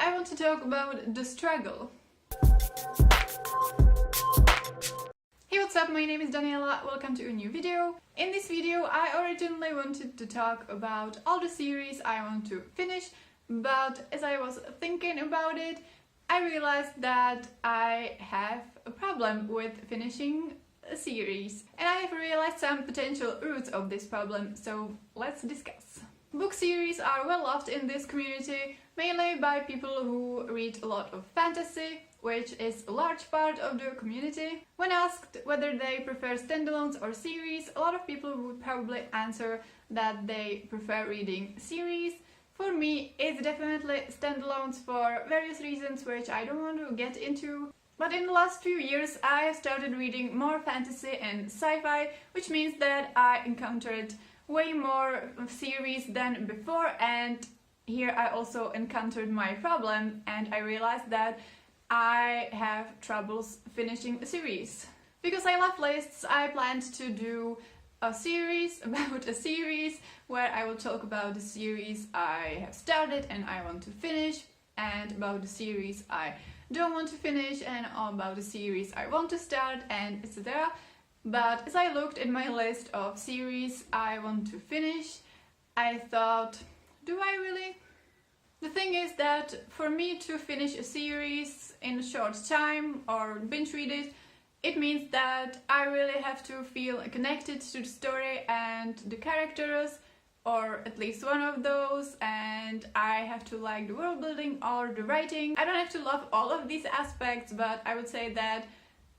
I want to talk about the struggle. Hey, what's up? My name is Daniela, welcome to a new video. In this video I originally wanted to talk about all the series I want to finish, but as I was thinking about it, I realized that I have a problem with finishing a series. And I have realized some potential roots of this problem, so let's discuss. Book series are well loved in this community, mainly by people who read a lot of fantasy, which is a large part of the community. When asked whether they prefer standalones or series, a lot of people would probably answer that they prefer reading series. For me, it's definitely standalones for various reasons which I don't want to get into. But in the last few years I have started reading more fantasy and sci-fi, which means that I encountered way more series than before, and here I also encountered my problem and I realized that I have troubles finishing a series. Because I love lists, I planned to do a series about a series where I will talk about the series I have started and I want to finish, and about the series I don't want to finish, and about the series I want to start, and etc. But as I looked at my list of series I want to finish, I thought, do I really? The thing is that for me to finish a series in a short time or binge read it, it means that I really have to feel connected to the story and the characters, or at least one of those, and I have to like the world building or the writing. I don't have to love all of these aspects, but I would say that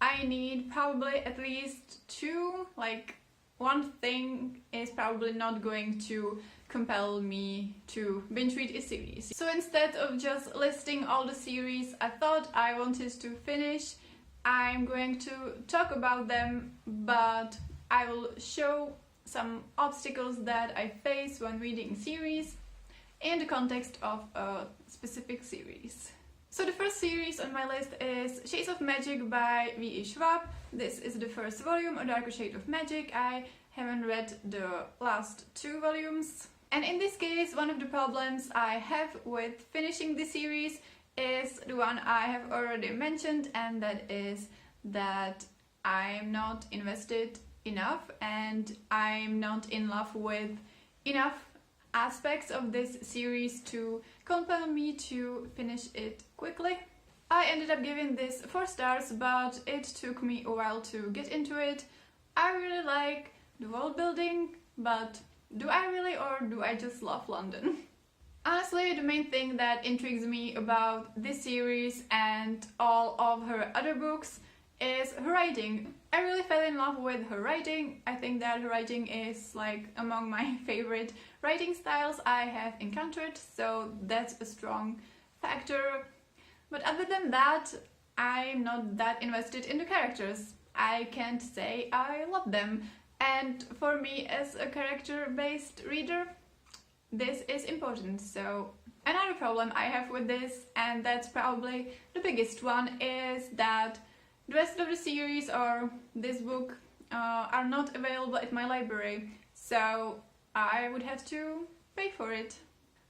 I need probably at least two, like one thing is probably not going to compel me to binge read a series. So instead of just listing all the series I thought I wanted to finish, I'm going to talk about them, but I will show some obstacles that I face when reading series in the context of a specific series. So the first series on my list is Shades of Magic by V.E. Schwab. This is the first volume, A Darker Shade of Magic. I haven't read the last two volumes. And in this case, one of the problems I have with finishing the series is the one I have already mentioned, and that is that I'm not invested enough and I'm not in love with enough aspects of this series to compel me to finish it quickly. I ended up giving this 4 stars, but it took me a while to get into it. I really like the world building, but do I really, or do I just love London? Honestly, the main thing that intrigues me about this series and all of her other books is her writing. I really fell in love with her writing. I think that her writing is like among my favorite writing styles I have encountered, so that's a strong factor. But other than that, I'm not that invested in the characters. I can't say I love them, and for me as a character-based reader, this is important. So another problem I have with this, and that's probably the biggest one, is that the rest of the series or this book are not available at my library, so I would have to pay for it.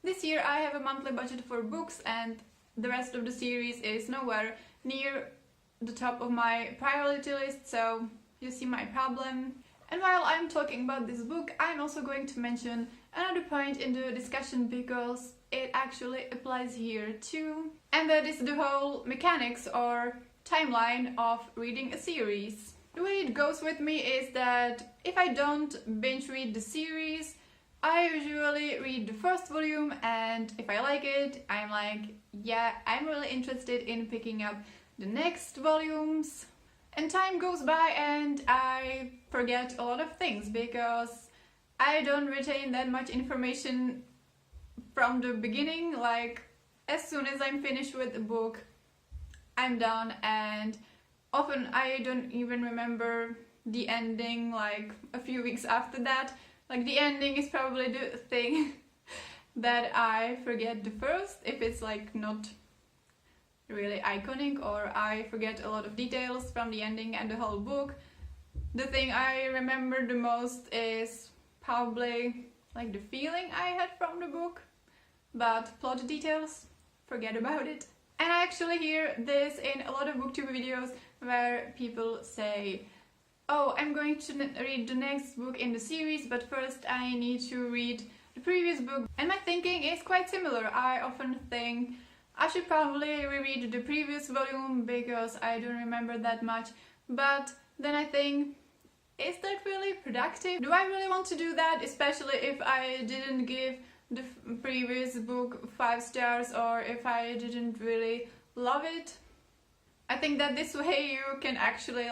This year I have a monthly budget for books, and the rest of the series is nowhere near the top of my priority list, so you see my problem. And while I'm talking about this book, I'm also going to mention another point in the discussion because it actually applies here too, and that is the whole mechanics or timeline of reading a series. The way it goes with me is that if I don't binge read the series, I usually read the first volume, and if I like it, I'm like, yeah, I'm really interested in picking up the next volumes. And time goes by and I forget a lot of things because I don't retain that much information from the beginning. Like, as soon as I'm finished with the book, I'm done, and often I don't even remember the ending like a few weeks after that. Like, the ending is probably the thing that I forget the first, if it's like not really iconic, or I forget a lot of details from the ending and the whole book. The thing I remember the most is probably like the feeling I had from the book, but plot details, forget about it. And I actually hear this in a lot of booktube videos where people say, oh, I'm going to read the next book in the series, but first I need to read the previous book. And my thinking is quite similar. I often think I should probably reread the previous volume because I don't remember that much. But then I think, is that really productive? Do I really want to do that, especially if I didn't give the previous book 5 stars or if I didn't really love it? I think that this way you can actually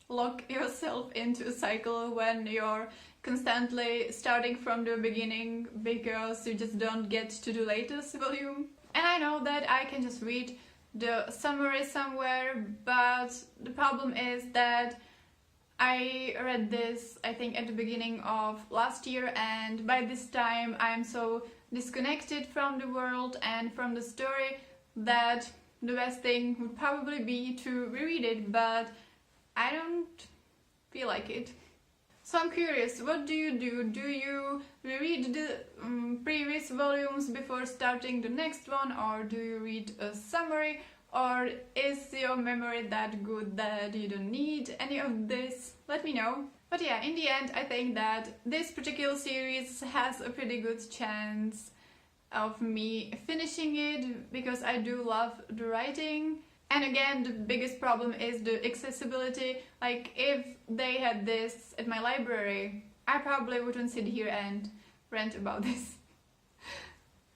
lock yourself into a cycle when you're constantly starting from the beginning because you just don't get to the latest volume. And I know that I can just read the summary somewhere, but the problem is that I read this, I think, at the beginning of last year, and by this time I'm so disconnected from the world and from the story that the best thing would probably be to reread it, but I don't feel like it. So I'm curious, what do you do? Do you reread the previous volumes before starting the next one, or do you read a summary? Or is your memory that good that you don't need any of this? Let me know. But yeah, in the end, I think that this particular series has a pretty good chance of me finishing it because I do love the writing. And again, the biggest problem is the accessibility. Like, if they had this at my library, I probably wouldn't sit here and rant about this.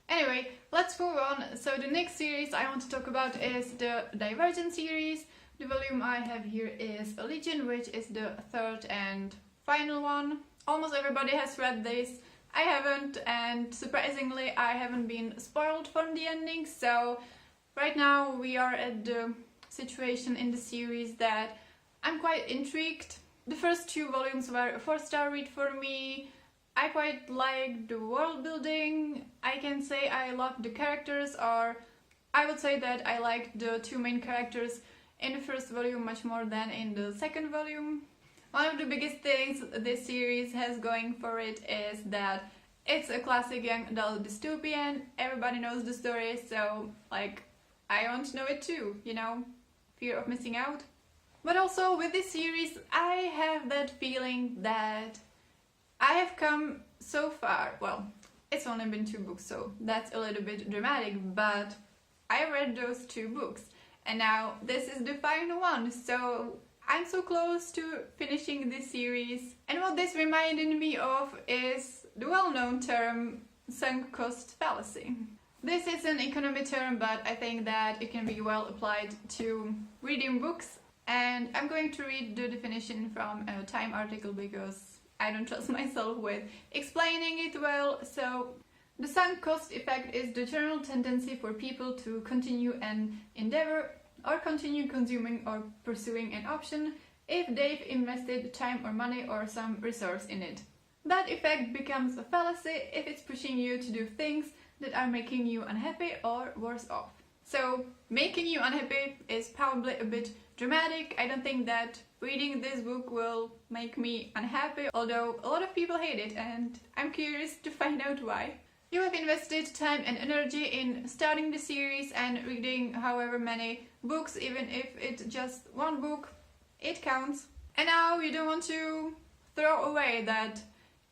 Anyway, let's move on. So the next series I want to talk about is the Divergent series. The volume I have here is Legion, which is the third and final one. Almost everybody has read this. I haven't, and surprisingly I haven't been spoiled from the ending, so right now we are at the situation in the series that I'm quite intrigued. The first 2 volumes were a 4-star read for me. I quite like the world building. I can say I love the characters, or I would say that I liked the 2 main characters in the first volume much more than in the second volume. One of the biggest things this series has going for it is that it's a classic young adult dystopian. Everybody knows the story, so I want to know it too, you know? Fear of missing out. But also with this series I have that feeling that I have come so far. Well, it's only been 2 books, so that's a little bit dramatic, but I read those 2 books and now this is the final one, so I'm so close to finishing this series. And what this reminded me of is the well-known term sunk cost fallacy. This is an economy term, but I think that it can be well applied to reading books, and I'm going to read the definition from a Time article because I don't trust myself with explaining it well. So, the sunk cost effect is the general tendency for people to continue an endeavor or continue consuming or pursuing an option if they've invested time or money or some resource in it. That effect becomes a fallacy if it's pushing you to do things that are making you unhappy or worse off. So, making you unhappy is probably a bit dramatic. I don't think that reading this book will make me unhappy, although a lot of people hate it and I'm curious to find out why. You have invested time and energy in starting the series and reading however many books, even if it's just 1 book, it counts. And now you don't want to throw away that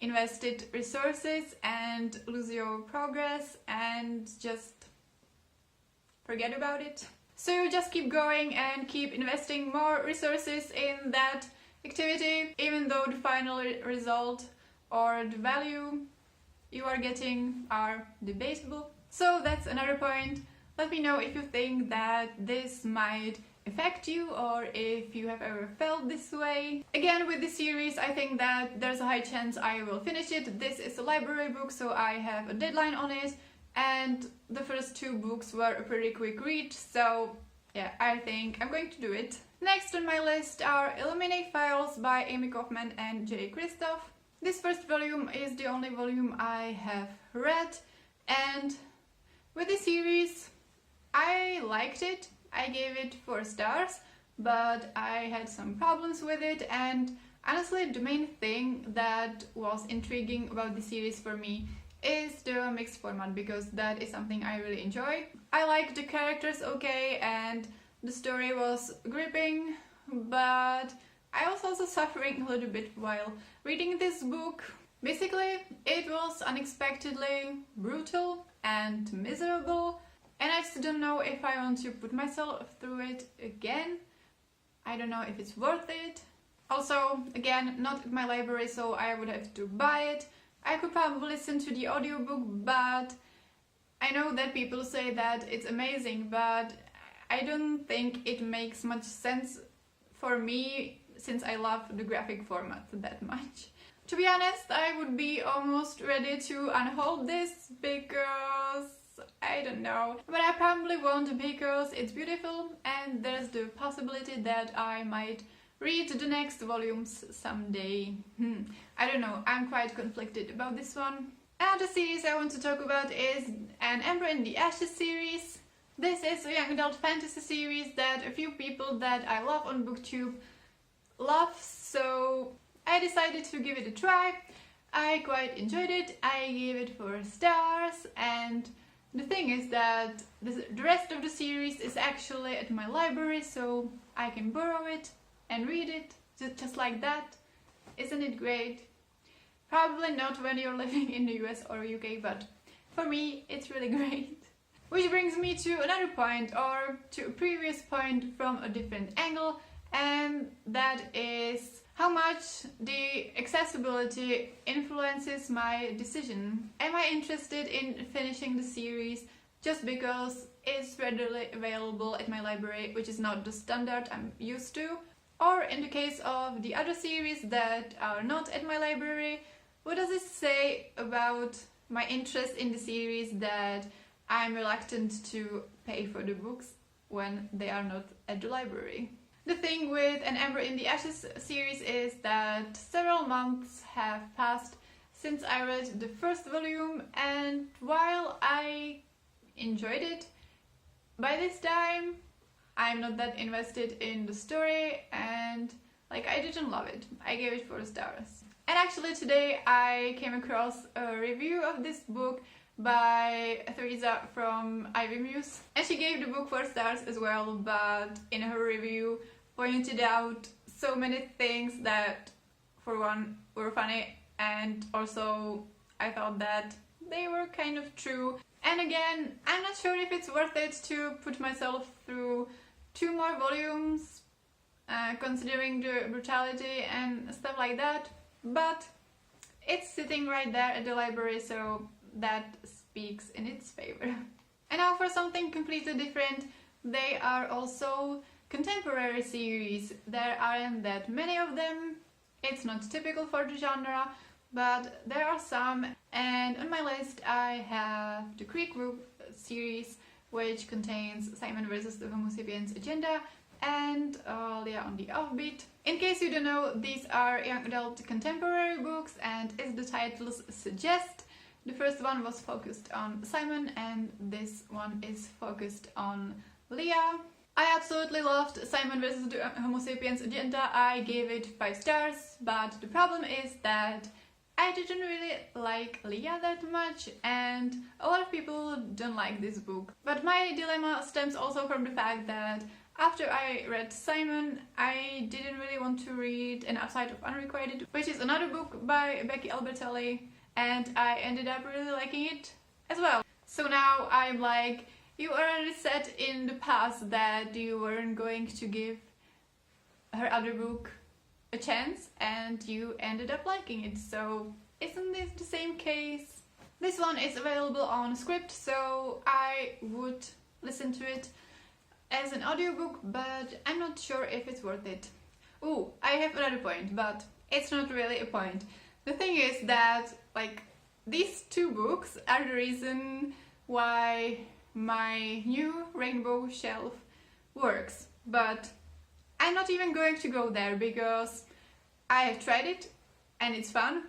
invested resources and lose your progress and just forget about it. So you just keep going and keep investing more resources in that activity, even though the final result or the value you are getting are debatable. So that's another point. Let me know if you think that this might affect you or if you have ever felt this way. Again, with this series, I think that there's a high chance I will finish it. This is a library book, so I have a deadline on it, and the first 2 books were a pretty quick read, so yeah, I think I'm going to do it. Next on my list are Illuminate Files by Amy Kaufman and J. Christoph. This first volume is the only volume I have read, and with this series I liked it. I gave it 4 stars, but I had some problems with it, and honestly the main thing that was intriguing about the series for me is the mixed format, because that is something I really enjoy. I like the characters okay, and the story was gripping, but I was also suffering a little bit while reading this book. Basically, it was unexpectedly brutal and miserable, and I just don't know if I want to put myself through it again. I don't know if it's worth it. Also, again, not at my library, so I would have to buy it. I could probably listen to the audiobook, but I know that people say that it's amazing, but I don't think it makes much sense for me, since I love the graphic format that much. To be honest, I would be almost ready to unhold this because I don't know. But I probably won't, because it's beautiful and there's the possibility that I might read the next volumes someday. I don't know, I'm quite conflicted about this one. Another series I want to talk about is An Ember in the Ashes series. This is a young adult fantasy series that a few people that I love on BookTube love, so I decided to give it a try. I quite enjoyed it. I gave it 4 stars, and the thing is that the rest of the series is actually at my library, so I can borrow it and read it just like that. Isn't it great? Probably not when you're living in the US or UK, but for me it's really great. Which brings me to another point, or to a previous point from a different angle, and that is how much the accessibility influences my decision. Am I interested in finishing the series just because it's readily available at my library, which is not the standard I'm used to? Or in the case of the other series that are not at my library, what does it say about my interest in the series that I'm reluctant to pay for the books when they are not at the library? The thing with An Ember in the Ashes series is that several months have passed since I read the first volume, and while I enjoyed it, by this time I'm not that invested in the story, and I didn't love it. I gave it 4 stars. And actually today I came across a review of this book by Theresa from Ivy Muse, and she gave the book 4 stars as well, but in her review pointed out so many things that, for one, were funny, and also I thought that they were kind of true. And again, I'm not sure if it's worth it to put myself through 2 more volumes, considering the brutality and stuff like that, but it's sitting right there at the library, so that speaks in its favor. And now for something completely different, they are also contemporary series. There aren't that many of them. It's not typical for the genre, but there are some, and on my list I have the Creek Group series, which contains Simon vs. the Homo sapiens agenda and Leah on the Offbeat. In case you don't know, these are young adult contemporary books, and as the titles suggest, the first one was focused on Simon and this one is focused on Leah. I absolutely loved Simon vs. the Homo sapiens agenda. I gave it 5 stars, but the problem is that I didn't really like Leah that much, and a lot of people don't like this book. But my dilemma stems also from the fact that after I read Simon, I didn't really want to read An Outside of Unrequited, which is another book by Becky Albertalli, and I ended up really liking it as well. So now I'm like, you already said in the past that you weren't going to give her other book a chance, and you ended up liking it, so isn't this the same case? This one is available on SCRIBD, so I would listen to it as an audiobook, but I'm not sure if it's worth it. Ooh, I have another point, but it's not really a point. The thing is that, these 2 books are the reason why my new rainbow shelf works, but I'm not even going to go there because I have tried it and it's fun,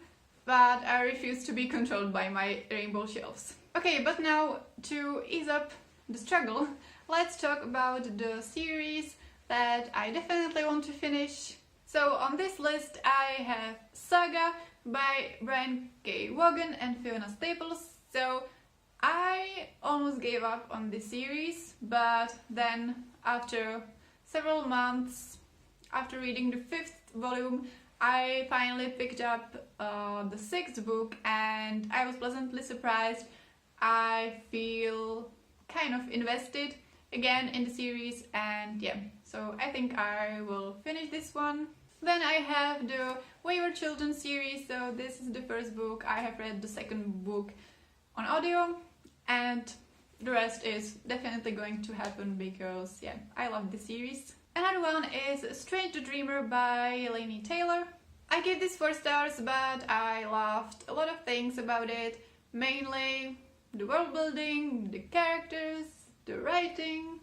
but I refuse to be controlled by my rainbow shelves. Okay, but now to ease up the struggle, let's talk about the series that I definitely want to finish. So on this list I have Saga by Brian K. Vaughan and Fiona Staples. So I almost gave up on this series, but then after several months, after reading the 5th volume, I finally picked up the 6th book and I was pleasantly surprised. I feel kind of invested again in the series, and yeah, so I think I will finish this one. Then I have the Wayward Children series, so this is the first book. I have read the 2nd book on audio, and the rest is definitely going to happen because yeah, I love the series. Another one is Strange the Dreamer by Laini Taylor. I gave this 4 stars, but I loved a lot of things about it, mainly the world building, the characters, the writing,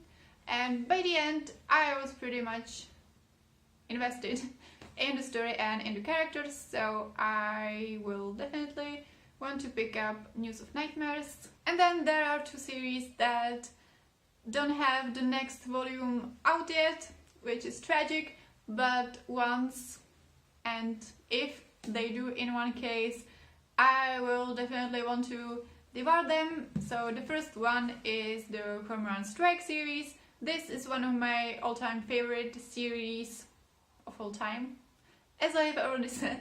and by the end I was pretty much invested in the story and in the characters, so I will definitely want to pick up News of Nightmares. And then there are 2 series that don't have the next volume out yet, which is tragic, but once and if they do in one case, I will definitely want to devour them. So the first one is the Cormoran Strike series. This is one of my all-time favorite series of all time, as I have already said.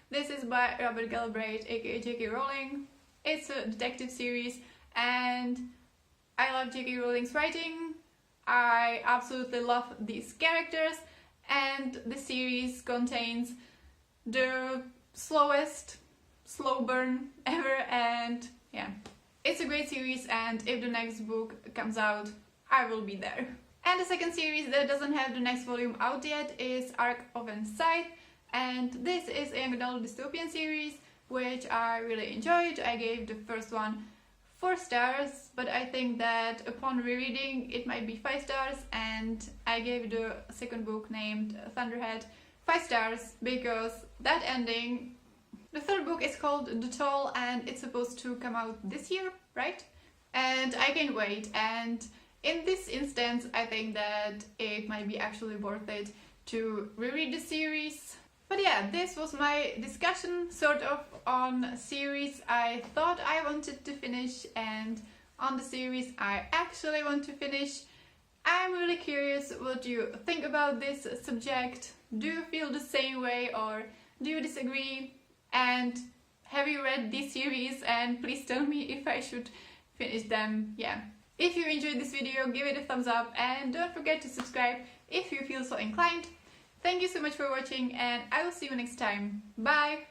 This is by Robert Galbraith, aka J.K. Rowling. It's a detective series and I love J.K. Rowling's writing. I absolutely love these characters, and the series contains the slowest slow burn ever, and yeah, it's a great series, and if the next book comes out, I will be there. And the second series that doesn't have the next volume out yet is Arc of Insight, and this is a young adult dystopian series which I really enjoyed. I gave the first one 4 stars, but I think that upon rereading it might be 5 stars, and I gave the second book named Thunderhead 5 stars because that ending. The third book is called The Toll and it's supposed to come out this year, right? And I can't wait, and in this instance I think that it might be actually worth it to reread the series. But yeah, this was my discussion sort of on series I thought I wanted to finish and on the series I actually want to finish. I'm really curious what you think about this subject. Do you feel the same way or do you disagree? And have you read this series, and please tell me if I should finish them. Yeah. If you enjoyed this video, give it a thumbs up and don't forget to subscribe if you feel so inclined. Thank you so much for watching and I will see you next time. Bye!